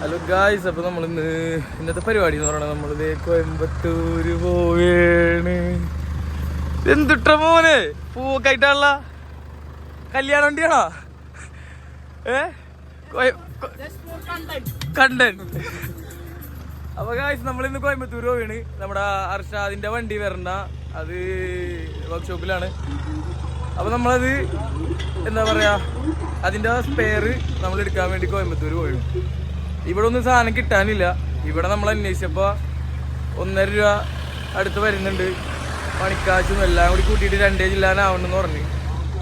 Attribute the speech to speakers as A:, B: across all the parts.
A: Hello guys, അപ്പോൾ നമ്മളിന്ന് ഇന്നത്തെ പരിപാടി എന്ന് പറയുന്നത് നമ്മളിത് കോയമ്പത്തൂര് പോവേണ്. എന്തുട്ട മോനെ പൂവൊക്കെ ആയിട്ടാണല്ല കല്യാണം വണ്ടിയാണോ? കണ്ടന്റ്. അപ്പൊ ഗായ്സ് നമ്മളിന്ന് കോയമ്പത്തൂര് പോവാണ്. നമ്മുടെ അർഷാദിന്റെ വണ്ടി വരണ്ട, അത് വർക്ക്ഷോപ്പിലാണ്. അപ്പൊ നമ്മളത് എന്താ പറയാ, അതിന്റെ സ്പെയർ നമ്മൾ എടുക്കാൻ വേണ്ടി കോയമ്പത്തൂര് പോയിരുന്നു. ഇവിടെ ഒന്നും സാധനം കിട്ടാനില്ല. ഇവിടെ നമ്മൾ അന്വേഷിച്ചപ്പോ 1.5 രൂപ അടുത്ത് വരുന്നുണ്ട്. പണിക്കാശും എല്ലാം കൂടി കൂട്ടിയിട്ട് 2 ജില്ലാനാവണമെന്ന് പറഞ്ഞു.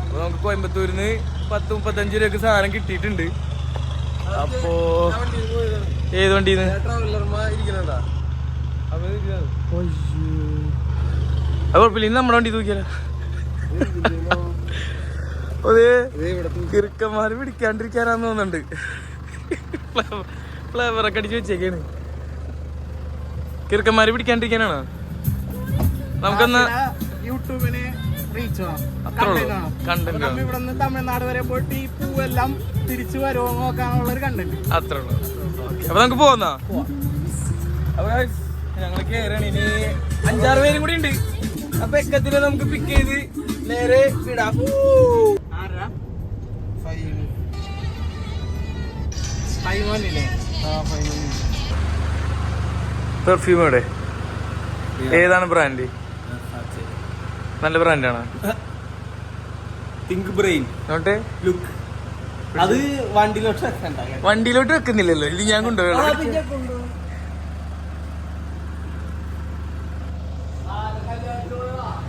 A: അപ്പൊ നമുക്ക് കോയമ്പത്തൂരിന്ന് 10-35 രൂപക്ക് സാധനം കിട്ടിയിട്ടുണ്ട്. അപ്പോ ഏത് വണ്ടിന്ന് അത് കുഴപ്പമില്ല, ഇന്ന് നമ്മുടെ വണ്ടി തൂക്കിയാലോ. അതെ, കിറുക്കന്മാര് പിടിക്കാണ്ടിരിക്കാനാന്ന് തോന്നുന്നുണ്ട്. ഫ്ലേവറൊക്കെ അടിച്ച് വെച്ചേക്കാണ്. കിറുക്കന്മാര് പിടിക്കാണ്ടിരിക്കാനാണോ? നമുക്കൊന്ന്
B: യൂട്യൂബിന് റീച്ച്
A: കണ്ടന്റ്
B: ഇവിടുന്ന് തമിഴ്നാട് വരെ പോയിട്ട് ഈ പൂവെല്ലാം തിരിച്ചു വരുമോ നോക്കാനുള്ള ഒരു കണ്ടന്റ്
A: അത്രേ ഉള്ളൂ. അപ്പൊ നമുക്ക് പോന്നാ. അപ്പൊ ഞങ്ങൾ കേറാണ്. ഇനി 5-6 പേരും കൂടി ഉണ്ട്. അപ്പൊ എക്കത്തില് നമുക്ക് പിക്ക് ചെയ്ത് നേരെ വിടാം. പെർഫ്യൂം എവിടെ? ഏതാണ് ബ്രാൻഡ്? നല്ല ബ്രാൻഡാണ്.
B: തിങ്ക് ബ്രെയിൻ
A: നോട്ടെ
B: ലുക്ക്. അത്
A: വണ്ടിയിലോട്ട് വെക്കുന്നില്ലല്ലോ. ഇത് ഞാൻ കൊണ്ടുപോയി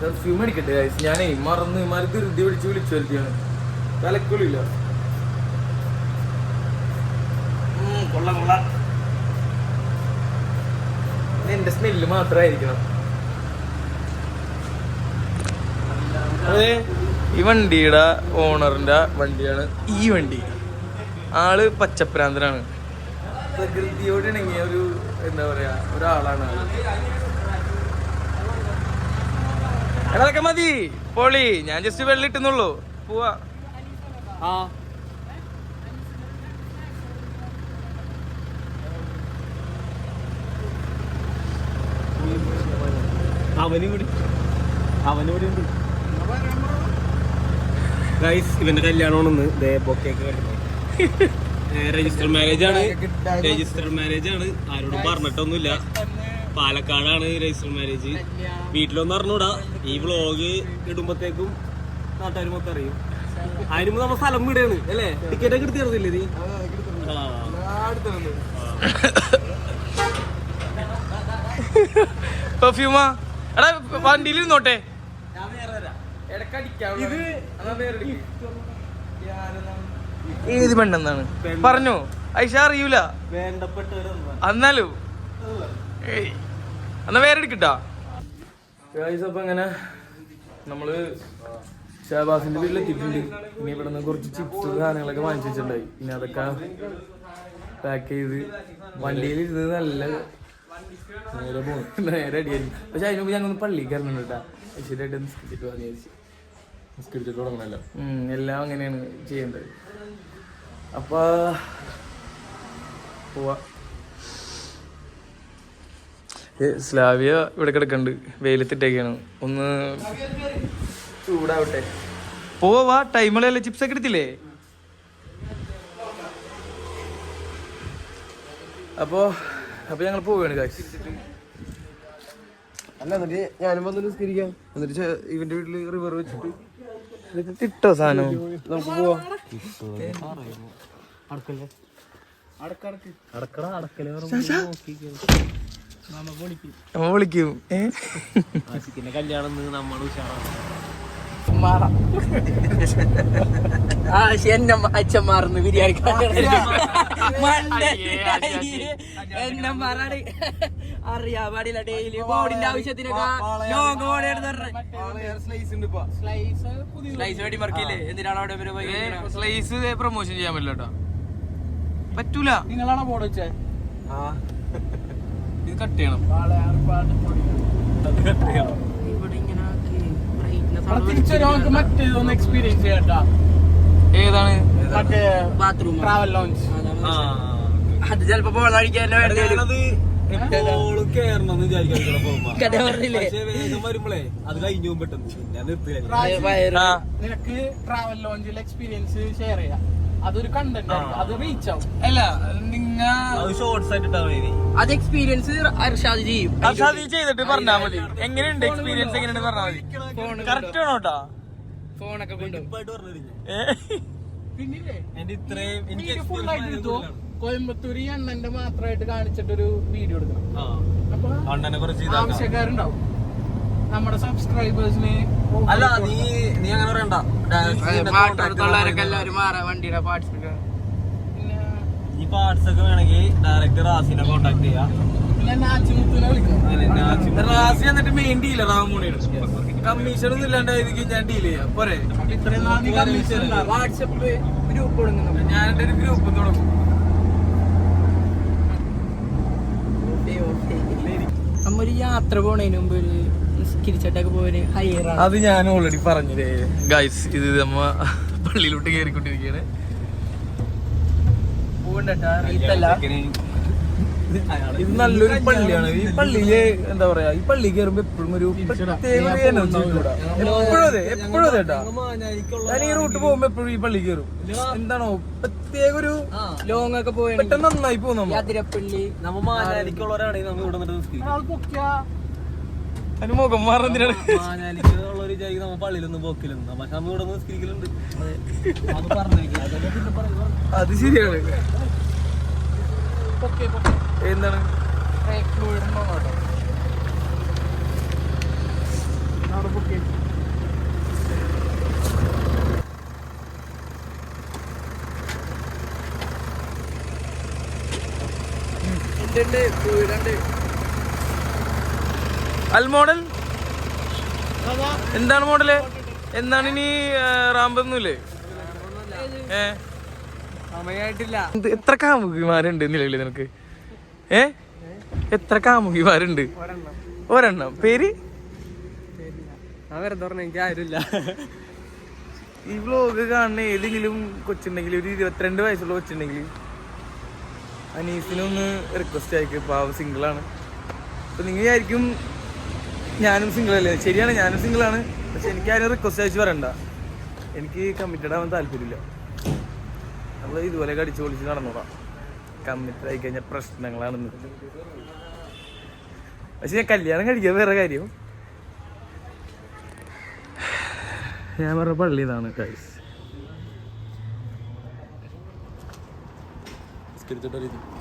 A: പെർഫ്യൂം അടിക്കട്ടെ. ഞാനേ മറന്ന് ധൃതി പിടിച്ച് വിളിച്ചു വരുത്തിയാണ്. തലക്കുള്ളില്ല. എന്റെ സ്മെല്ല് മാത്രമായിരിക്കണം. അതെ, ഈ വണ്ടിയുടെ ഓണറിന്റെ വണ്ടിയാണ് ഈ വണ്ടി. ആള് പച്ചപ്രാന്തനാണ്. പ്രകൃതിയോട് ഇണങ്ങിയ ഒരു എന്താ പറയാ ഒരാളാണ്. അതൊക്കെ മതി പൊളി. ഞാൻ ജസ്റ്റ് വെള്ളിട്ടുന്നുള്ളൂ. പോവാ.
B: അവനും കൂടി ഉണ്ട്. ഗൈസ്, ഇവന്റെ കല്യാണമാണെന്ന് രജിസ്റ്റർ മാരേജ് ആണ്. ആരോടും പറഞ്ഞിട്ടൊന്നുമില്ല. പാലക്കാടാണ് രജിസ്റ്റർ മാരേജ്. വീട്ടിലൊന്നും അറിഞ്ഞൂടാ. ഈ വ്ളോഗ് ഇടുമ്പത്തേക്കും നാട്ടുകാർ മൊത്തം അറിയും. അതിന് നമ്മ സ്ഥലം വിടുകയാണ് അല്ലേ? ടിക്കറ്റ് ഒക്കെ എടുത്ത് തരുന്നില്ലേ നീ?
A: പെർഫ്യൂമാ എടാ വണ്ടിയിൽ ഇരുന്നോട്ടെ. ഏത് പെണ്ണെന്നാണ് പറഞ്ഞു ഐഷ അറിയൂല. എന്നാലും എന്നാ വേറെ എടുക്കട്ടാ. അപ്പൊ അങ്ങനെ നമ്മള് ഷാബാസിന്റെ വീട്ടിലെത്തിയിട്ടുണ്ട്. ഇനി ഇവിടെ നിന്ന് കുറച്ച് ചിപ്സ് സാധനങ്ങളൊക്കെ വാങ്ങിച്ചു വെച്ചിട്ടുണ്ടായി. ഇനി അതൊക്കെ പാക്ക് ചെയ്ത് വണ്ടിയിൽ ഇരുന്ന് നല്ല നേരെ പോകും. നേരെ അടിയായിരിക്കും. പക്ഷെ അതിന് മുമ്പ് ഞങ്ങൾ പള്ളിയിൽ കയറുന്നുണ്ട് കേട്ടാ. ശരിയായിട്ട് നിസ്കരിച്ചിട്ട് വന്നു വിചാരിച്ചു. നിസ്കരിച്ചിട്ട് തുടങ്ങണല്ലോ. എല്ലാം അങ്ങനെയാണ് ചെയ്യേണ്ടത്. അപ്പൊ പോവാ. സ്ലാവിയ ഇവിടെ കിടക്കണ്ട്. വെയിലത്തിട്ടേക്കാണ്. ഒന്ന് ചൂടാവട്ടെ. പോവാ. ടൈമുള്ളല്ലേ. ചിപ്സ് ഒക്കെ എടുത്തില്ലേ? അപ്പൊ ഞങ്ങൾ പോവുകയാണ് കാശ്.
C: അല്ല, എന്നിട്ട് ഞാനും വന്ന് നിസ്കരിക്കാം. എന്നിട്ട് ഇവന്റെ വീട്ടില് റിവർ വെച്ചിട്ട്
A: കിട്ടോ സാധനം
C: നമുക്ക് പോവാം.
A: നമ്മ വിളിക്കും.
B: കല്യാണം നമ്മൾ അച്ഛന്മാർന്ന് ബിരിയാണി അറിയാ പാടില്ല. ഡെയിലി ബോഡിന്റെ ആവശ്യത്തിനൊക്കെ സ്ലൈസ് വേണ്ടി മറക്കില്ലേ? എന്തിനാണ് അവിടെ
A: സ്ലൈസ് പ്രൊമോഷൻ ചെയ്യാൻ പറ്റില്ല കേട്ടോ. പറ്റൂല.
B: നിങ്ങളാണോ ബോർഡ് വെച്ചേ?
A: ഇത് കട്ട് ചെയ്യണം.
B: മറ്റേതൊന്ന് എക്സ്പീരിയൻസ് ചെയ്യട്ടാ.
A: ഏതാണ്?
B: മറ്റേ ബാത്റൂം ട്രാവൽ ലോഞ്ച്.
D: അത് ചെലപ്പോ പോളടിക്കാൻ
B: എപ്പോഴും കേറണമെന്ന് വിചാരിക്കാൻ പോകുമ്പോ പക്ഷേ വേഗം വരുമ്പോഴേ അത് കഴിഞ്ഞു പെട്ടെന്ന് ഞാൻ നിർത്തില്ല.
E: നിനക്ക് ട്രാവൽ ലോഞ്ചിൽ എക്സ്പീരിയൻസ് ഷെയർ ചെയ്യാം. അതൊരു കണ്ടന്റ് അത് റീച്ച് ആവും.
A: അല്ല നിങ്ങൾ
B: ഷോർട്സ് ആയിട്ട് ഇട്ടാ മതി.
D: അത് എക്സ്പീരിയൻസ് അർഷാദ് ചെയ്യും.
A: അത് ചെയ്തിട്ട് പറഞ്ഞാ മതി. എങ്ങനെയുണ്ട് എക്സ്പീരിയൻസ്, എങ്ങനെയുണ്ട് പറഞ്ഞാ മതി. കറക്റ്റ് ആണോ കേട്ടാ?
D: ഫോണൊക്കെ കൊണ്ടുപോകും.
B: ഉറപ്പായിട്ട് പറഞ്ഞു
E: പിന്നില്ലേ
B: എന്റെ ഇത്രയും എനിക്ക്
E: ഫുൾ ആയിട്ട് എടുത്തോ. കോയമ്പത്തൂര് അണ്ണന്റെ മാത്രമായിട്ട് കാണിച്ചിട്ടൊരു വീഡിയോ എടുക്കണം. അപ്പൊ
B: അണ്ണനെ കുറച്ച്
E: ആവശ്യക്കാരുണ്ടാവും നമ്മുടെ സബ്സ്ക്രൈബേഴ്സിന്.
B: അല്ല നീ അങ്ങനെ പറയണ്ട.
D: പാട്ടുള്ളവരൊക്കെ എല്ലാവരും മാറാ വണ്ടിയുടെ പാർട്സ്
B: ഈ പാർട്സ് ഒക്കെ വേണമെങ്കിൽ ഡയറക്ടർ റാസിനെ കോണ്ടാക്ട് ചെയ്യാം.
E: പിന്നെ നാച്ചിമുത്തിനെ വിളിക്കണം.
A: റാസി എന്നിട്ട് മെയിൻ ഡീലർ ആവാൻ പോണേണ്. കമ്മീഷൻ ഒന്നും ഇല്ലാണ്ടായിരിക്കും ഞാൻ ഡീൽ ചെയ്യാം. പോരെ,
E: ഇത്രയും നാൾ നീ കമ്മീഷൻ
D: വാട്സപ്പ് ഗ്രൂപ്പ് കൊടുക്കുന്നു.
A: ഞാൻ എന്റെ ഒരു ഗ്രൂപ്പ് തുടങ്ങും.
D: നമ്മ ഒരു യാത്ര പോണതിന് മുമ്പ് ഒരു നിസ്കരിച്ചിട്ടൊക്കെ പോയി ഹൈറാണ്.
A: അത് ഞാൻ ഓൾറെഡി പറഞ്ഞില്ലേ ഗൈസ്. ഇത് നമ്മ പള്ളിയിലോട്ട് കയറിക്കൊണ്ടിരിക്കുകയാണ്.
D: പോകണ്ടട്ടാ റീത്തല്ല.
A: ഇത് നല്ലൊരു പള്ളിയാണ്. ഈ പള്ളിയില് എന്താ പറയാ, ഈ പള്ളി കയറുമ്പോ എപ്പോഴും ഒരു പ്രത്യേക എനർജി കൂടാ. എപ്പോഴും അതെ കേട്ടാ. ഞാൻ ഈ റൂട്ട് പോകുമ്പോ എപ്പോഴും ഈ പള്ളി കയറും. എന്താണോ പ്രത്യേക ഒരു
D: ലോങ് ഒക്കെ പോയി
A: പെട്ടെന്ന് നന്നായി പോകും.
D: അതിരപ്പള്ളി
B: നമ്മ മാനാലിക്കുള്ളവരാണെങ്കിൽ നമ്മൾ ഇവിടെ നിന്നിട്ട്
A: അതിന് മുഖം മാറുന്നതിനാണ്.
B: മാനാലിക്കുള്ളവർ വിചാരിക്കും നമ്മ പള്ളിയിലൊന്നും പോക്കില്ലെന്ന്. പക്ഷെ നമ്മ ഇവിടെ നിസ്കരിക്കലുണ്ട്. അത് പറഞ്ഞിരിക്കും.
A: അത് ശരിയാണ്. എന്താണ് അൽ മോഡൽ എന്താണ് മോഡല്? എന്താണ് ഇനി റാമ്പൊന്നുമില്ലേ?
D: സമയായിട്ടില്ല.
A: എത്ര കാമുകിമാരുണ്ട് നിലവില് നിനക്ക്? എത്ര കാമുകിമാരുണ്ട്? ഒരെണ്ണം. പേര്
D: വെറുതെ പറഞ്ഞ എനിക്ക് ആരുമില്ല.
A: ഈ വ്ലോഗ് കാണുന്ന ഏതെങ്കിലും കൊച്ചുണ്ടെങ്കിൽ, ഒരു 22 വയസ്സുള്ള കൊച്ചുണ്ടെങ്കിൽ അനീസിനൊന്ന് റിക്വസ്റ്റ് അയക്കും. പാവം സിംഗിളാണ്. അപ്പൊ നിങ്ങൾ വിചാരിക്കും ഞാനും സിംഗിൾ അല്ലേ? ശരിയാണ്, ഞാനും സിംഗിളാണ്. പക്ഷെ എനിക്ക് ആരും റിക്വസ്റ്റ് അയച്ച് പറയണ്ട. എനിക്ക് കമ്മിറ്റഡ് ആവാൻ താല്പര്യമില്ല. നമ്മൾ ഇതുപോലെ അടിച്ചു പൊളിച്ച് നടന്നോളാം. കമ്മിറ്റഡ് ആയി കഴിഞ്ഞാൽ പ്രശ്നങ്ങളാണെന്ന്. പക്ഷെ ഞാൻ കല്യാണം കഴിക്കാൻ വേറെ കാര്യം. ഞാൻ പറഞ്ഞ പള്ളി ഇതാണ് ഗൈസ്.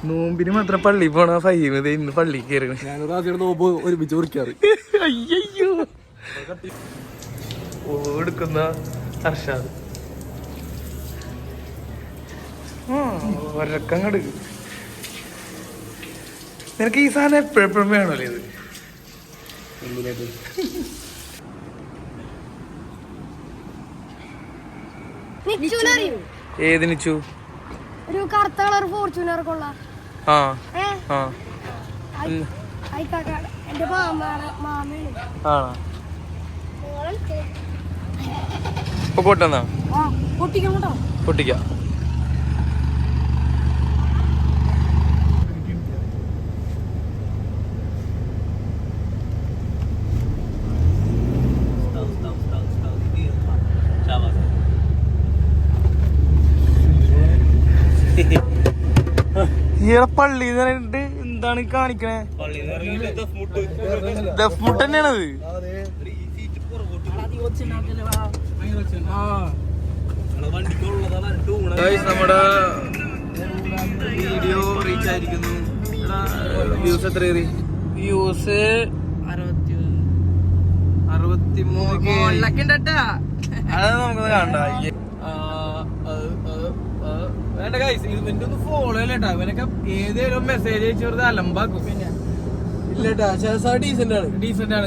A: നോമ്പിന് മാത്രം പള്ളി പോണ ഫൈമ ഇന്ന് പള്ളി കയറി.
C: നോമ്പ് ഒരുമിച്ച് കുറിക്കാറ്.
A: അയ്യോ എടുക്കുന്ന അർഷാദ് ഒരക്കങ്ങട്. നിനക്ക് ഈ സാധനം എപ്പോഴെപ്പോഴും വേണമല്ലേ ഇത്? ഏത് നിച്ചു?
F: ഒരു കറുത്ത കളർ ഫോർച്യൂണർ കൊള്ള.
A: ആ ആ
F: എന്റെ മാമയാണ്.
A: ആണോ? ഇപ്പൊ കൊട്ടെന്നാ
F: പൊട്ടിക്കണം കേട്ടോ.
A: പൊട്ടിക്കാം. ഈടെ പള്ളി പറഞ്ഞിട്ട് എന്താണ് കാണിക്കണേ? ദഫ്മുട്ട് തന്നെയാണത്. നമ്മുടെ വീഡിയോ റീച്ച് ആയിരിക്കുന്നു. വ്യൂസ് എത്ര കയറി?
D: വ്യൂസ്
A: 63. അത് നമുക്കൊന്ന് കാണണ്ട. വേണ്ട ഗൈസ്, ഇവന്റെ ഒന്ന് ഫോളോ ചെയ്യല്ലേട്ടാ. ഇവനൊക്കെ ഏതേലും മെസ്സേജ് അയച്ചു വെറുതെ അലമ്പാക്കും.
C: ഇല്ലട്ടാ, ഡീസന്റ് ആണ്.
A: ഡീസന്റ് ആണ്.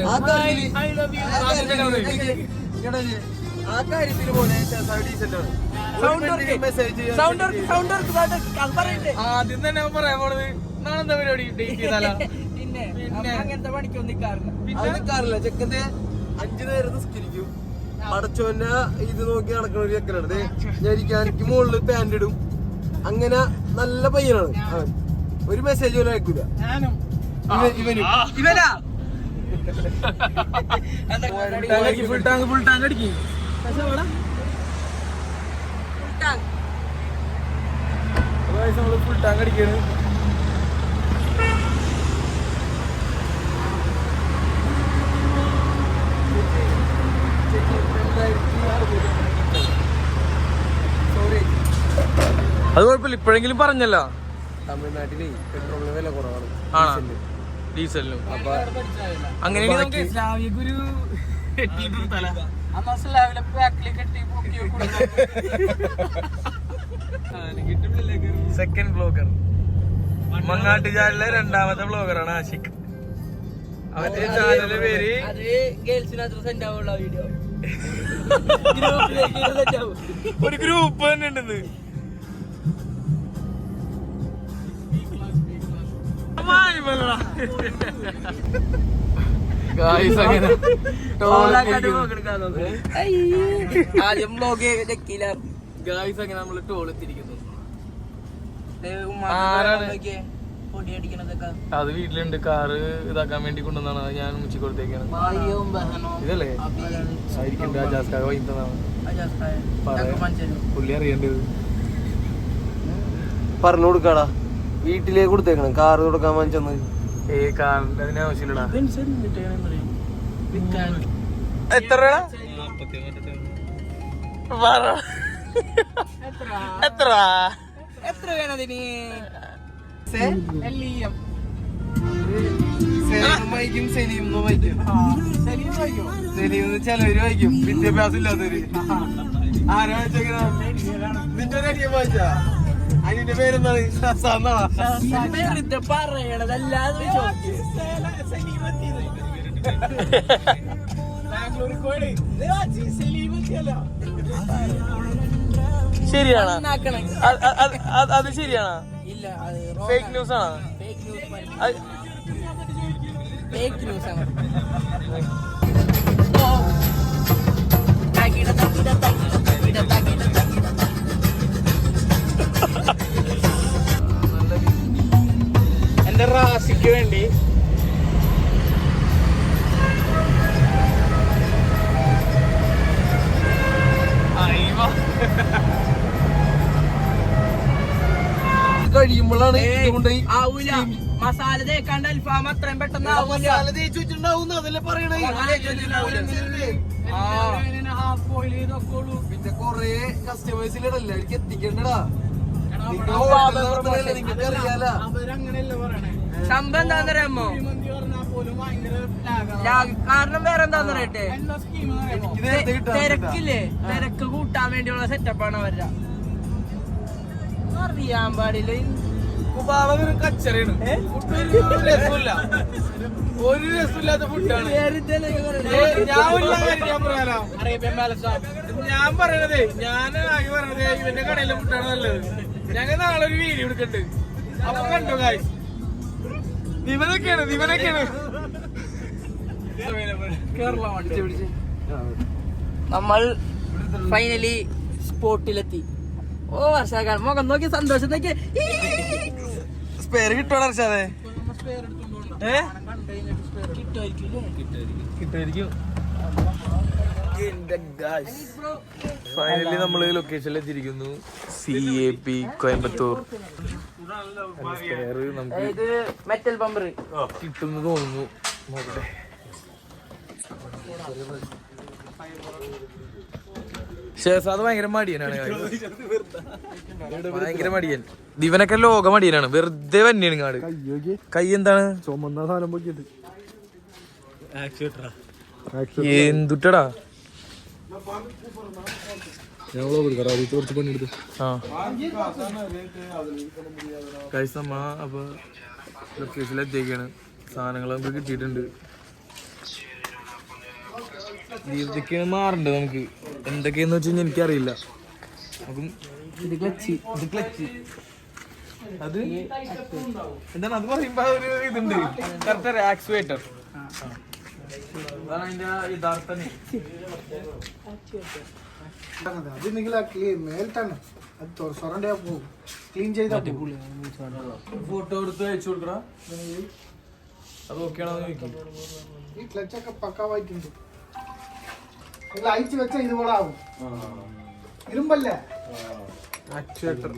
C: ആ കാര്യത്തിൽ പോലെ ഡീസന്റ് ആണ്.
A: ആദ്യം തന്നെ അവൻ പറയാൻ പോണത് നാളെന്താ പരിപാടി? ഡേറ്റ് ചെയ്താലോ?
D: പിന്നെ അങ്ങനത്തെ പണിക്കൊന്നും നിൽക്കാറില്ല.
C: നിൽക്കാറില്ല. ചെക്കന്റെ 5 നേരം നിസ്കരിക്കും. പടച്ചോന്റെ ഇത് നോക്കി നടക്കുന്ന ഒരു ചെക്കനാണ്. ഞാൻ എനിക്ക് മുകളിൽ പാന്റ് ഇടും. അങ്ങനെ നല്ല പയ്യനാണ് അവൻ. ഒരു മെസ്സേജ് പോലും അയക്കൂല.
E: ഞാനും
D: ഇവനാ
A: ഫുൾ ടാങ്ക് അടിക്കും. നമ്മള് ഫുൾ ടാങ്ക് അടിക്കാണ്. അത് കുഴപ്പമില്ല, ഇപ്പോഴെങ്കിലും പറഞ്ഞല്ല.
C: തമിഴ്നാട്ടില് പെട്രോളിന് വില കുറവാണ്.
A: ആണോ? ഡീസലിനും. അപ്പൊ അങ്ങനെയാണെങ്കിൽ നമുക്ക് സ്ലാവിയൊരു സെക്കൻഡ് ബ്ലോഗർ, മങ്ങാട്ടുചാലിലെ രണ്ടാമത്തെ ബ്ലോഗറാണ് ആഷിഖ്. അവന്റെ ചാനലിന്റെ പേര്
D: അത് ഗേൾസിനത്ര സെൻഡ് ആവുള്ള വീഡിയോ
A: ഒരു ഗ്രൂപ്പ് തന്നെ ഉണ്ടെന്ന്.
D: ആദ്യം ബ്ലോഗ് ചെക്കില്ല.
A: ഗായ്സ് അങ്ങനെ നമ്മള് ടോൾ എത്തിയിരിക്കുന്നു.
D: പൊടി അടിക്കണതൊക്കെ
A: അത് വീട്ടിലുണ്ട്, കാറ് ഇതാക്കാൻ വേണ്ടി കൊണ്ടുവന്നാണ്. ഞാൻ ഉച്ചക്ക് കൊടുത്തേക്കാണ്. ഇതല്ലേ ആയിരിക്കും രാജാസ്കാർ വൈകുന്നതാണ് പുള്ളി അറിയേണ്ടത്.
C: പറഞ്ഞു കൊടുക്കാടാ, വീട്ടിലേക്ക് കൊടുത്തേക്കണം. കാറ് കൊടുക്കാൻ വാങ്ങിച്ചെന്ന്.
A: കാറിന്റെ അതിന് ആവശ്യമില്ലടാ. എത്ര എത്ര
D: എത്ര വേണം അതിന്?
C: വൈകും സലീം വൈകും. സലീം ചിലവര് വൈകും, വിദ്യാഭ്യാസം ഇല്ലാത്തവര്. ആരാ നിന്റെ ഒരു അടിയ വായിച്ചാ? അതിന്റെ പേരെന്താണ്?
D: വെറുതെ പറയണതല്ലാതെ
A: ശരിയാണോ? അത് ശരിയാണോ?
D: ഇല്ല,
A: ഫേക്ക് ന്യൂസ് ആണോ?
D: ഫേക്ക് ന്യൂസ് ആണ്.
E: എന്റെ റാസിക്ക് വേണ്ടി
C: കഴിയുമ്പോഴാണ്
D: ആവൂല. മസാല തേക്കാണ്ട് അൽഫാം അത്രയും പെട്ടെന്ന് ആവൂല.
C: തേച്ച് വെച്ചിട്ടുണ്ടാവും, അതല്ലേ പറയണേ.
E: ഹാഫ് ബോയിൽ ചെയ്തൊക്കെ ഉള്ളൂ.
C: പിന്നെ കൊറേ കസ്റ്റമേഴ്സിലിടല്ലേ, എനിക്ക് എത്തിക്കണ്ടടാ. നിങ്ങൾക്ക് അറിയാല.
E: അവരങ്ങനെയല്ല പറയണേ.
D: സംഭവം എന്താന്നറിയാമോ?
E: മന്തി പറഞ്ഞാൽ പോലും ഭയങ്കര ലാഗാണ്.
D: കാരണം വേറെ എന്താന്ന് പറയട്ടെ,
E: എന്താ സ്കീം അറിയാമോ?
D: തിരക്കില്ലേ, തിരക്ക് കൂട്ടാൻ വേണ്ടിയുള്ള സെറ്റപ്പാണ് അവരുടെ. അറിയാൻ പാടില്ല.
A: കച്ചറയാണ്, ഒരു രസമില്ലാത്ത ഫുഡാണ്.
E: അറേബ്യൻ പാലസ.
A: ഞാൻ പറയണതേ, ഞാൻ ആകെ പറയണതേ ഇവന്റെ കടയിലെ ഫുഡാണ് നല്ലത്. ഞങ്ങൾ നാളെ ഒരു വീഡിയോ എടുക്കണ്ട്, അപ്പൊ കണ്ടോ ഗായ്സ്. ദിവനൊക്കെയാണ് കേരള വണ്ടി.
D: നമ്മൾ ഫൈനലി സ്പോട്ടിലെത്തി. ഓ വർഷാക്കാൻ മുഖം നോക്കി സന്തോഷം നോക്കി.
A: സ്പെയർ കിട്ടോടാ അർഷാദേ? കിട്ടുമായിരിക്കും. ഫൈനലി നമ്മള് ലൊക്കേഷനിൽ എത്തിയിരിക്കുന്നു. CAP കോയമ്പത്തൂർ. സ്പെയർ നമുക്ക്
D: ഇത് മെറ്റൽ പമ്പർ
A: കിട്ടുന്നു തോന്നുന്നു. നോക്കട്ടെ. ഷേസാദ് ഭയങ്കര മടിയനാണ്, ഭയങ്കര മടിയൻ. ദിവനൊക്കെ ലോക മടിയനാണ്, വെറുതെ വന്നെയാണ് കാട്. കൈ എന്താണ്
C: ചുമന്ന സാധനം പൊക്കിട്ട്
A: എന്തുട്ടടാ. അപ്പൊ ലൊക്കേഷനിലെത്തിയൊക്കെയാണ്. സാധനങ്ങൾ നമുക്ക് കിട്ടിയിട്ടുണ്ട്. ഇതൊക്കെയാണ് മാറണ്ട് നമുക്ക്. എന്തൊക്കെയാന്ന് വെച്ച് കഴിഞ്ഞാൽ എനിക്കറിയില്ല. അപ്പം
D: ഇത് ക്ലച്ച്.
A: അത് എന്താണ് അത് പറയുമ്പോ ഒരു ഇതുണ്ട്, കറക്റ്റ് ആക്സുവേറ്റർ. അതാണ് അതിന്റെ യഥാർത്ഥ
C: അത് നിങ്ങൾ മേൽട്ടാണ് ക്ലീൻ ചെയ്താ
A: ഫോട്ടോ എടുത്ത് അയച്ചു കൊടുക്കടാ. അത് ഓക്കെയാണെന്ന് ചോദിക്കും.
C: ഈ ക്ലച്ചൊക്കെ പക്കാവായിട്ടുണ്ട്. നിങ്ങൾ അയച്ചു വെച്ച ഇതുപോലെ ആവും. ഇരുമ്പല്ലേ
A: ആക്ച്വേറ്റർ.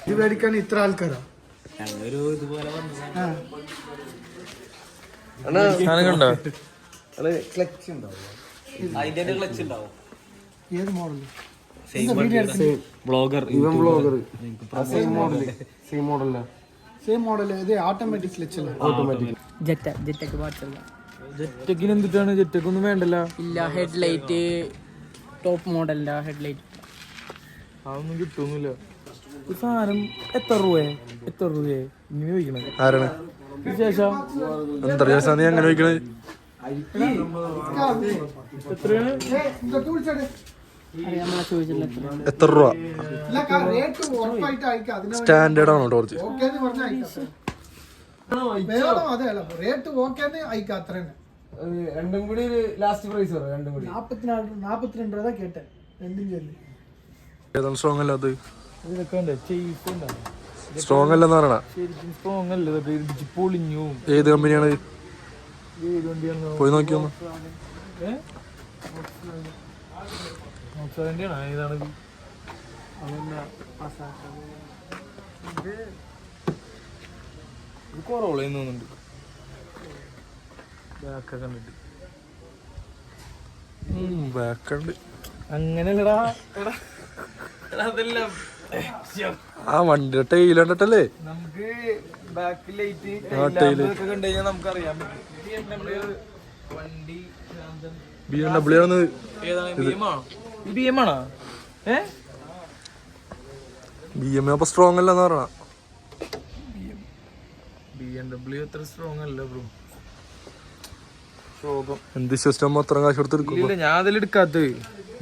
C: ഇത് മേടിക്കാൻ ഇത്ര ആൾക്കാരാ.
B: ഞങ്ങളൊരു ഇതുപോലെ
A: സാധനം കണ്ടോ?
C: ക്ലച്ച് ഉണ്ടാവും.
B: അതിന്റെ ക്ലച്ച് ഉണ്ടാവും.
C: ഏത് മോഡല്?
B: Blogger
C: same model. ഇത് ഓട്ടോമാറ്റിക് ക്ലച്ച് അല്ലേ? ഓട്ടോമാറ്റിക്.
D: ജെറ്റൊക്കെ പാടില്ല.
A: ജെറ്റക്കിന് എന്തിട്ടാണ്? ജെറ്റക്കൊന്നും വേണ്ടല്ല.
D: ഇല്ല, ഹെഡ്ലൈറ്റ് ടോപ്പ് മോഡലിന്റെ ഹെഡ്ലൈറ്റ്.
A: അതൊന്നും കിട്ടുന്നില്ല. ഈ സാധനം എത്ര രൂപയെ ഇങ്ങനെ ചോദിക്കണത്?
G: ആരാണ്
A: ശേഷം
G: എന്താ നീ അങ്ങനെ ചോദിക്കണത്?
A: എത്രയാണ്?
D: നമ്മളെ ചോദിച്ചില്ല.
G: എത്ര രൂപ?
C: റേറ്റ് ഉറപ്പായിട്ട് അയക്കാം.
G: സ്റ്റാൻഡേർഡ് ആണോ ടോർച്ച്?
C: ഓക്കേന്ന് പറഞ്ഞാൽ അയക്കാം. അതെ, റേറ്റ് ഓക്കേന്ന് അയക്കാം. അത്ര തന്നെ.
A: രണ്ടും കൂടി ലാസ്റ്റ് പ്രൈസ് പറ. രണ്ടും കൂടി
C: 42 രൂപ കേട്ടെ. രണ്ടും ചെല്ലി
G: ഏതാണ് സ്ട്രോങ് അല്ലാത്തത്?
A: ഇതൊക്കെ ഉണ്ട്. ചെയ്സ് ഉണ്ടാവും.
G: സ്ട്രോങ് അല്ലെന്ന് പറയണ.
A: ശരിക്കും സ്ട്രോങ് അല്ല. ഇതൊക്കെ ഇടിച്ച് പൊളിഞ്ഞു.
G: ഏത് കമ്പനിയാണ്?
A: ഏത് വണ്ടിയാണ്?
G: പോയി നോക്കിയൊന്ന്.
A: മോക്സാറിന്റെയാണോ? ഏതാണിത്? ഇത് കുറവുള്ളതെന്ന് തോന്നുന്നുണ്ട്. ബാക്കൊക്കെ കണ്ടിട്ട്
G: ബാക്കുണ്ട്.
A: അങ്ങനെയല്ലടാ. അതെല്ലാം
G: ആ വണ്ടിയുടെ ടൈൽ കണ്ടിട്ടല്ലേ?
A: നമുക്ക് ബാക്ക് ലൈറ്റ് ഒക്കെ കണ്ടു കഴിഞ്ഞാൽ നമുക്ക് അറിയാൻ പറ്റും. വണ്ടി
G: BMW ആണ്.
A: ഏതാണ്? BM ആണോ?
G: BMW അപ്പൊ സ്ട്രോങ് അല്ലെന്ന് പറയണ.
A: BMW അത്ര സ്ട്രോങ് അല്ല ബ്രോ. ശോകം.
G: എന്ത് സിസ്റ്റം അത്ര കാശ് കൊടുത്തെടുക്കും?
A: ഇല്ല, ഞാൻ അതിലെടുക്കാത്തത്.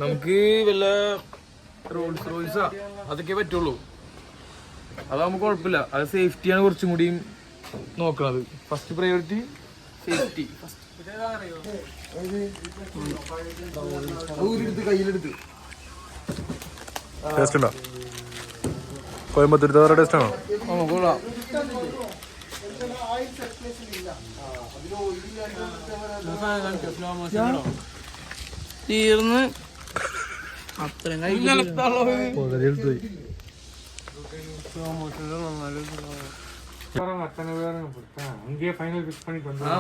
A: നമുക്ക് വല്ല റോൾസ് റോയ്സാ അതൊക്കെ പറ്റുള്ളൂ. അതാകുമ്പോൾ കുഴപ്പമില്ല. അത് സേഫ്റ്റിയാണ് കുറച്ചും കൂടിയും നോക്കണത്. First priority safety.
C: കയ്യിലെടുത്ത്
G: ടേസ്റ്റ് ഉണ്ടോ? കോയമ്പത്തൂരത്തെ വേറെ ടേസ്റ്റ് ആണോ?
A: കൊള്ളാം.
D: തീർന്ന് അത്രയും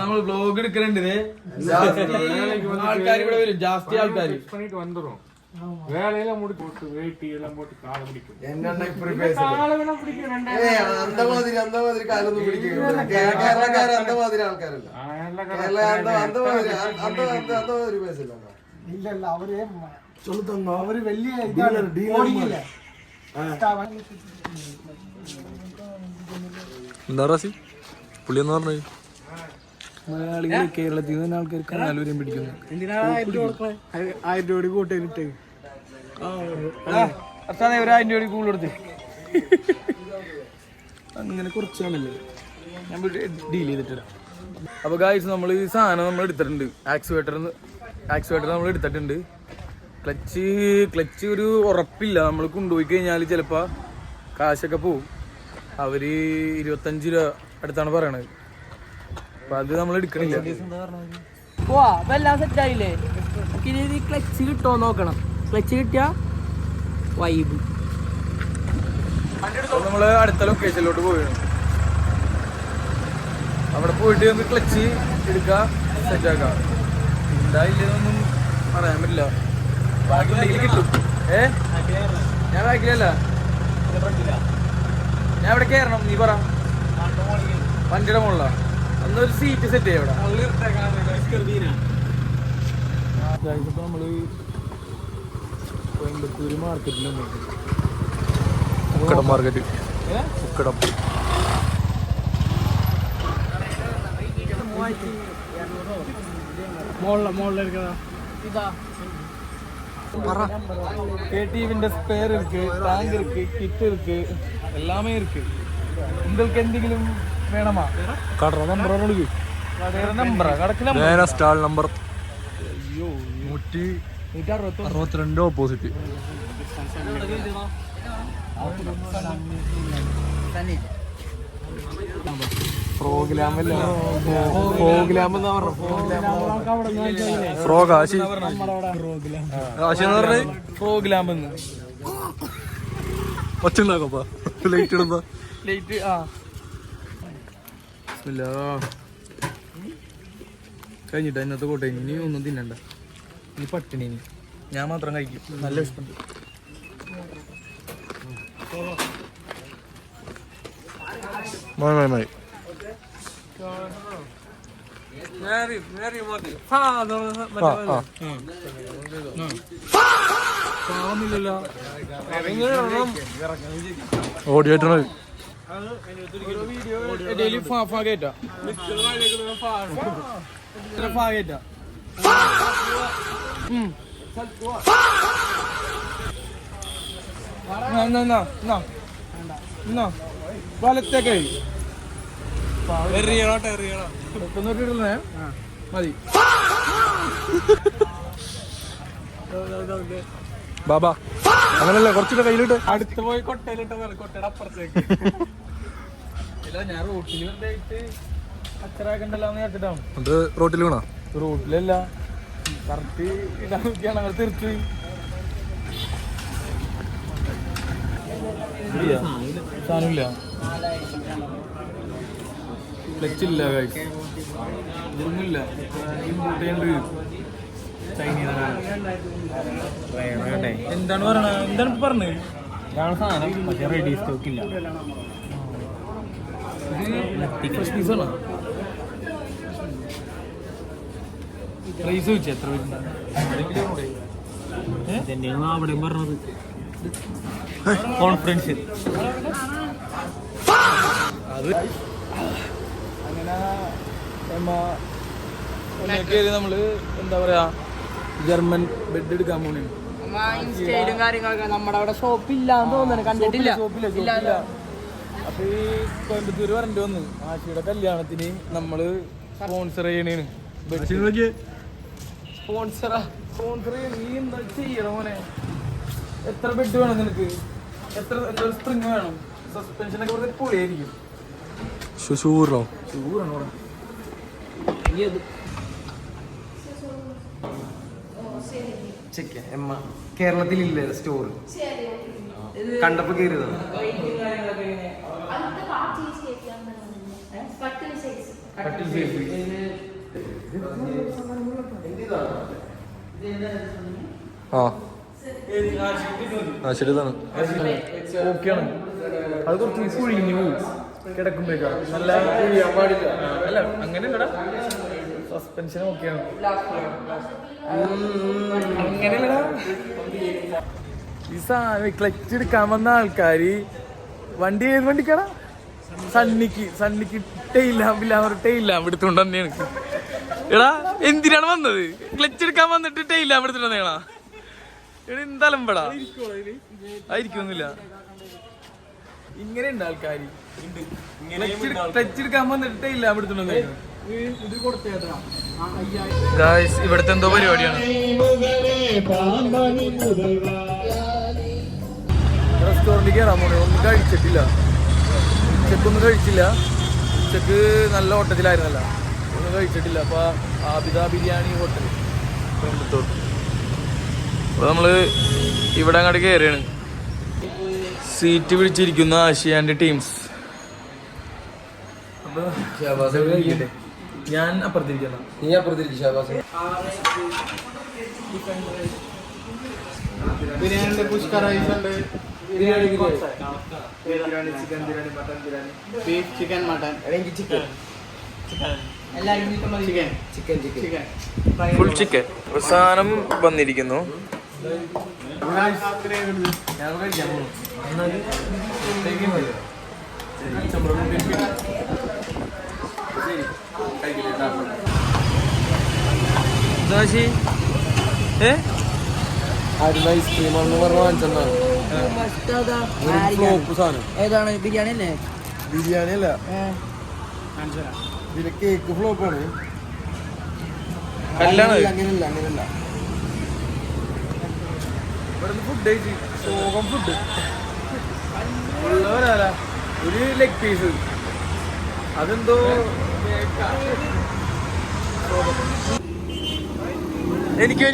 A: നമ്മൾ ബ്ലോഗ് എടുക്കലുണ്ട്. ആൾക്കാർ ഇവിടെ വരും. ജാസ്തി ആൾക്കാർ
E: வேலையில முடிச்சு போட்டு வெயிட் எல்லாம் போட்டு காலை பிடிக்கும்.
C: அந்த மாதிரி കാലൊന്നും പിടിക്കുക. കേരളക്കാര് அந்த மாதிரி ആൾക്കാരല്ല. ഇല്ലല്ല, അവര് ചൊല്ലുന്നു. അവര് വലിയ ഇതാണ്.
G: എന്താ റാസി പുള്ളി എന്ന് പറഞ്ഞത്?
A: മലയാളികൾ കേരളത്തിൽ നിന്ന് ആൾക്കാർ കനാലൂരം പിടിക്കുന്നു.
C: 1000 രൂപ കൂട്ടിട്ട്
A: അർച്ചാതെ ഒരു 1000 രൂപ കൂടുതൽ കൊടുത്ത് അങ്ങനെ കുറച്ചാണല്ലേ ഞാൻ ഡീൽ ചെയ്തിട്ടില്ല. അപ്പോൾ ഗായ്സ്, നമ്മൾ ഈ സാധനം നമ്മൾ എടുത്തിട്ടുണ്ട്. ആക്സിവേറ്റർ നമ്മൾ എടുത്തിട്ടുണ്ട്. ക്ലച്ച് ഒരു ഉറപ്പില്ല. നമ്മൾ കൊണ്ടുപോയി കഴിഞ്ഞാൽ ചിലപ്പോൾ കാശൊക്കെ പോവും. അവർ 25 രൂപ അടുത്താണ് പറയണത്. അപ്പം അത് നമ്മൾ എടുക്കണില്ല.
D: പോവാ. അപ്പൊ എല്ലാം സെറ്റ് ആയില്ലേ? ഇനി ക്ലച്ച് കിട്ടുമോ നോക്കണം. ക്ലച്ച് കിട്ടിയ വൈബ്.
A: നമ്മൾ അടുത്ത ലൊക്കേഷനിലോട്ട് പോവുകയാണ്. അവിടെ പോയിട്ട് നമുക്ക് ക്ലച്ച് എടുക്കാം, സെറ്റാക്കാം. ഉണ്ടായില്ലെന്നൊന്നും പറയാൻ പറ്റില്ല. ബാക്കിയുണ്ടെങ്കിൽ കിട്ടും. ഞാൻ ബാക്കിലല്ല, ഞാൻ ഇവിടെ കയറണം. നീ പറ. വണ്ടിയുടെ മുകളിലാ. അന്നൊരു സീറ്റ് സെറ്റ് ചെയ്യാം ഇവിടെ. ഇപ്പൊ നമ്മള് കോയമ്പത്തൂര് മാർക്കറ്റിലാണ്.
G: ഉക്കടം മാർക്കറ്റ്. ഉക്കടം
A: KTVന്റെ ஸ்பேர் இருக்கு, டேங்க் இருக்கு, கிட் இருக்கு, எல்லாமே இருக்கு. உங்களுக்கு എന്തെങ്കിലും വേണമാ?
G: കടയുടെ നമ്പർ
A: കടയുടെ നമ്പറാ? കടക്ക് നമ്പർ
G: സ്റ്റാൾ നമ്പർ
A: അയ്യോ
G: 100 62 ഓപ്പോസിറ്റ്. കാശി എന്ന് പറഞ്ഞ
A: പ്രോഗ്രാം
G: ഒച്ചുണ്ടാക്കപ്പാ ലൈറ്റ് ഇടുമ്പോ.
A: ലേറ്റ് കഴിഞ്ഞിട്ട് അതിനകത്ത് കോട്ടെ ഇനി ഒന്നും തിന്നണ്ട, ഇനി പട്ടിണി. ഇനി ഞാൻ മാത്രം കഴിക്കും, നല്ല ഇഷ്ടമുണ്ട്.
G: മായി ഓടിയായിട്ടാണ്.
A: വലത്തേക്ക് മതി.
G: ബാബാ അങ്ങനല്ല, കുറച്ചിട്ട് കയ്യിലിട്ട്.
A: അടുത്ത് പോയി കൊട്ടയിലിട്ട് കൊട്ടയുടെ അപ്പുറത്തേക്ക്. ഇല്ല, ഞാൻ റോട്ടിൽ വെറുതെ അച്ചറാക്കണ്ടല്ലോ എന്ന് കേട്ടിട്ടാണ്.
G: അത് റോട്ടിൽ വീണോ?
A: റോട്ടിലല്ല, കറക്റ്റ് ഇടാൻ നോക്കിയാണ് അവർ തീർത്ത്. സാധനമില്ല, ഫ്ലെക്സില്ല, ഇതൊന്നുമില്ല. ഇമ്പോർട്ട് ചെയ്യേണ്ടി വരും. എന്താണ് പറയണത്? എന്താണ് ഇപ്പൊ പറഞ്ഞത്?
B: സാധനം പക്ഷേ റെഡി സ്റ്റോക്ക് ഇല്ല.
A: ഫ്രഷ് പീസാണോ? പ്രൈസ് ചോദിച്ചു എത്ര വരുന്നുണ്ട്?
B: തന്നെയാണ് അവിടെയും പറഞ്ഞത്. കോൺഫിഡൻസ്
A: അത് അങ്ങനെ നമ്മള് എന്താ പറയാ, ജർമ്മൻ ബെഡ് എടുക്കാൻ പോണേ.
D: ഇൻസ്റ്റയിലും കാര്യങ്ങളൊക്കെ നമ്മുടെ അവിടെ ഷോപ്പില്ലാന്ന് തോന്നുന്നു, കണ്ടിട്ടില്ല.
A: ഷോപ്പില്ല. അപ്പൊ ഈ കോയമ്പത്തൂര് വരണ്ടി വന്ന് ആശിയുടെ കല്യാണത്തിന് നമ്മള് സ്പോൺസർ ചെയ്യണേന്. സ്പോൺസർ നീ എന്താ ചെയ്യണ മോനെ? എത്ര ബെഡ് വേണം നിനക്ക്? എത്ര സ്പ്രിങ് വേണം? സസ്പെൻഷനൊക്കെ വെറുതെ പൊളിയായിരിക്കും.
G: ഷൂറാണോ?
C: കേരളത്തിലില്ല സ്റ്റോർ, കണ്ടപ്പോ കയറിയതാണ്.
G: ശരി ഇതാണ്.
A: ഓക്കെയാണ്. അത് കുറച്ച് കുഴിഞ്ഞു പോവും കിടക്കുമ്പോഴേക്കാ. നല്ല കുഴിയാൻ പാടില്ല. അല്ല അങ്ങനെയല്ലടാ, സസ്പെൻഷൻ ഓക്കെയാണ്. അങ്ങനെയല്ലടാ, ഈ സാധനം ക്ലച്ച് എടുക്കാൻ വന്ന ആൾക്കാര് വണ്ടി ഏത് വണ്ടിക്കാടാ? സണ്ണിക്ക് ടെയിലാമ്പില്ല, ടെയിലാമ്പ് എടുത്തോണ്ട് തന്നെയാണ്. എടാ എന്തിനാണ് വന്നത്? ക്ലച്ച് എടുക്കാൻ വന്നിട്ട് ടെയിലാമ്പ് എടുത്തിട്ട് വന്നേണാ? എടാ എന്താലമ്പടാ, ആയിരിക്കൊന്നുമില്ല. ഇങ്ങനെയുണ്ട് ആൾക്കാര്. ക്ലച്ച് എടുക്കാൻ വന്നിട്ട് ടെയിലാമ്പ് എടുത്തിട്ട് വന്നേക്കണം. ഗായ്സ്, ഇവിടുത്തെ എന്തോ പരിപാടിയാണ്. റെസ്റ്റോറൻറ്റിൽ കയറാൻ പോണേ. ഒന്നും കഴിച്ചിട്ടില്ല, ഉച്ചക്കൊന്നും കഴിച്ചില്ല. ഉച്ചക്ക് നല്ല ഹോട്ടലിലായിരുന്നല്ല, ഒന്നും കഴിച്ചിട്ടില്ല. അപ്പൊ ആബിദ ബിരിയാണി ഹോട്ടൽ കോയമ്പത്തൂർ. അപ്പൊ നമ്മള് ഇവിടെ അങ്ങോട്ട് കയറിയാണ്. സീറ്റ് പിടിച്ചിരിക്കുന്ന ആശിയാന്റെ ടീംസ്. അപ്പൊ ഞാൻ അപ്പുറത്തിരിക്കണം,
C: നീ അപ്പുറത്തിരിക്കും. ഷാബാസ്
E: ബിരിയാണി, പുഷ്ക റൈസ് ഉണ്ട്,
C: biryani,
E: biryani, chicken biryani, mutton biryani, beef, chicken, mutton,
C: അല്ലെങ്കിൽ ചിക്കൻ
A: ഫുൾ ചിക്കൻ സാധനം വന്നിരിക്കുന്നു.
C: ഐസ്ക്രീം ആണെന്ന് പറഞ്ഞ വാങ്ങിച്ചെന്നാണ്.
D: ഏതാണ്? ബിരിയാണി അല്ലേ?
C: ബിരിയാണി അല്ല, ഇതിലെ കേക്ക് ഫ്ലോപ്പാണ്.
A: കല്ലാണ്.
C: അങ്ങനെയല്ല
A: ഇവിടെ നിന്ന് ഫുഡ് കഴിച്ച് ശോകം ഫുഡ് ഉള്ളവരാല ഒരു ലെഗ് പീസ് അതെന്തോ എനിക്ക്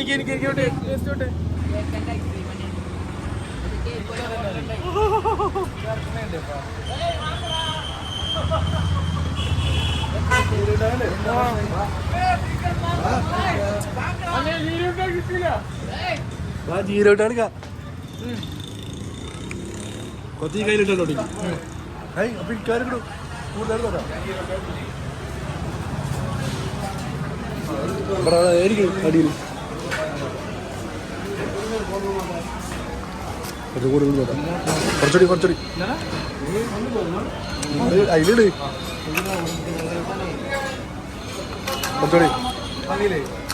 G: ജീരോട്ടാണ് കൊച്ചി കയ്യിലിട്ടോ അപ്പൊ ഇക്കാരും കൂടുതൽ അടിയിൽ കുറച്ചടി അതിലിട്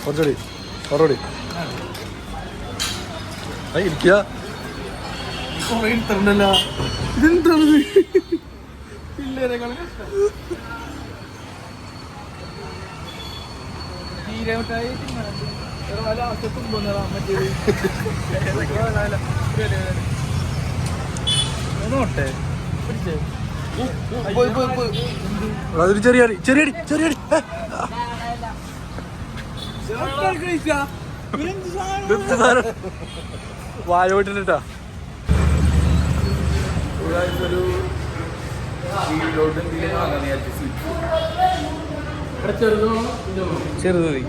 G: കുറച്ചടി കുറവടി ഇരിക്കുക ഇതെന്താണത് പിള്ളേരെക്കാളും തീരമിട്ടായി നോട്ടെ അതൊരു ചെറിയടി വായോട്ടിട്ടാ
A: ഒരു വീട്ടിലോട്ട് എന്തെങ്കിലും വാങ്ങാൻ ചെറുത് മതി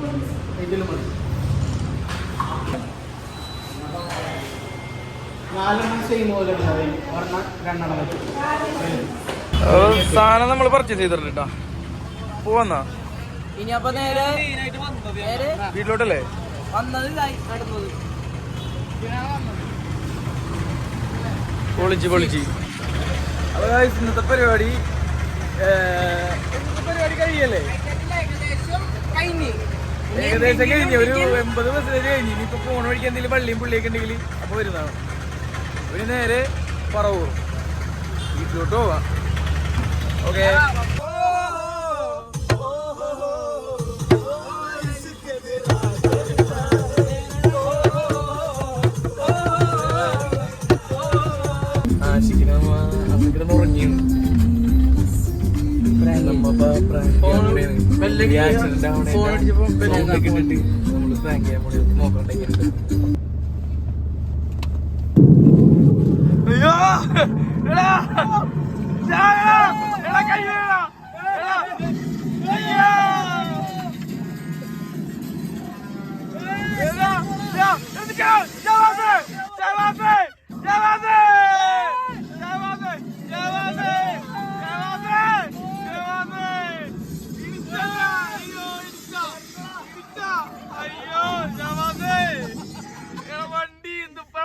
A: സാധനം നമ്മൾ പർച്ചേസ് ചെയ്തിട്ടാ പോവാന്നാ
D: ഇനി അപ്പൊ നേരെ
A: വീട്ടിലോട്ടല്ലേ
D: വന്നത് നടന്നത്
A: പൊളിച്ച് അപ്പൊ ഇന്നത്തെ പരിപാടി കഴിയല്ലേ ഏകദേശം കഴിഞ്ഞു ഒരു 80 ബസ്സിലേക്ക് കഴിഞ്ഞു ഇനിയിപ്പോ ഫോൺ വഴിക്ക് എന്തെങ്കിലും പള്ളിയും പുള്ളിയൊക്കെ ഉണ്ടെങ്കിൽ അപ്പൊ വരുന്നതാണ് ഒരു നേരെ പറവൂർ വീട്ടിലോട്ട് പോവാം ഓക്കെ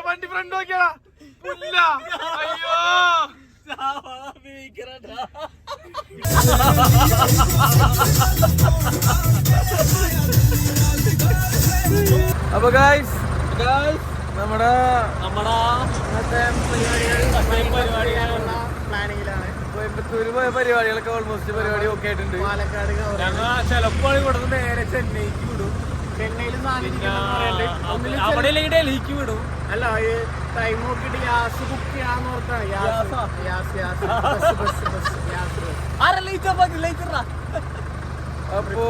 A: വണ്ടി ഫ്രണ്ട് നോക്കിയാ പുല്ല അയ്യോ അപ്പൊ ഗായ്സ് നമ്മുടെ കോയമ്പത്തൂര് പോയ പരിപാടികളൊക്കെ ഓൾമോസ്റ്റ് പരിപാടി ഒക്കെ ആയിട്ടുണ്ട്. ചിലപ്പോൾ ഇവിടുന്ന് നേരെ ചെന്നൈക്ക് വിടും. അവിടെ ഡൽഹിക്ക് വിടും. അല്ല ടൈം നോക്കിട്ട് ഗ്യാസ് ബുക്ക് ചെയ്യാന്ന് ഓർത്താണ്. അപ്പോ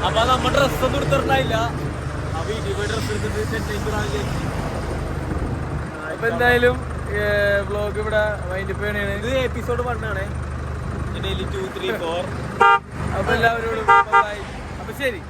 A: അപ്പൊ നമ്മ ഡ്രസ് ഒന്നും എടുത്തിട്ടുണ്ടായില്ല. അപ്പൊ എന്തായാലും വ്ലോഗ് ഇവിടെ വൈൻഡപ്പ് ചെയ്യണേ. ഇത് എപ്പിസോഡ് 1 ആണ്. 2, 3, 4. അപ്പൊ എല്ലാവരോടും ബൈ. അപ്പൊ ശരി.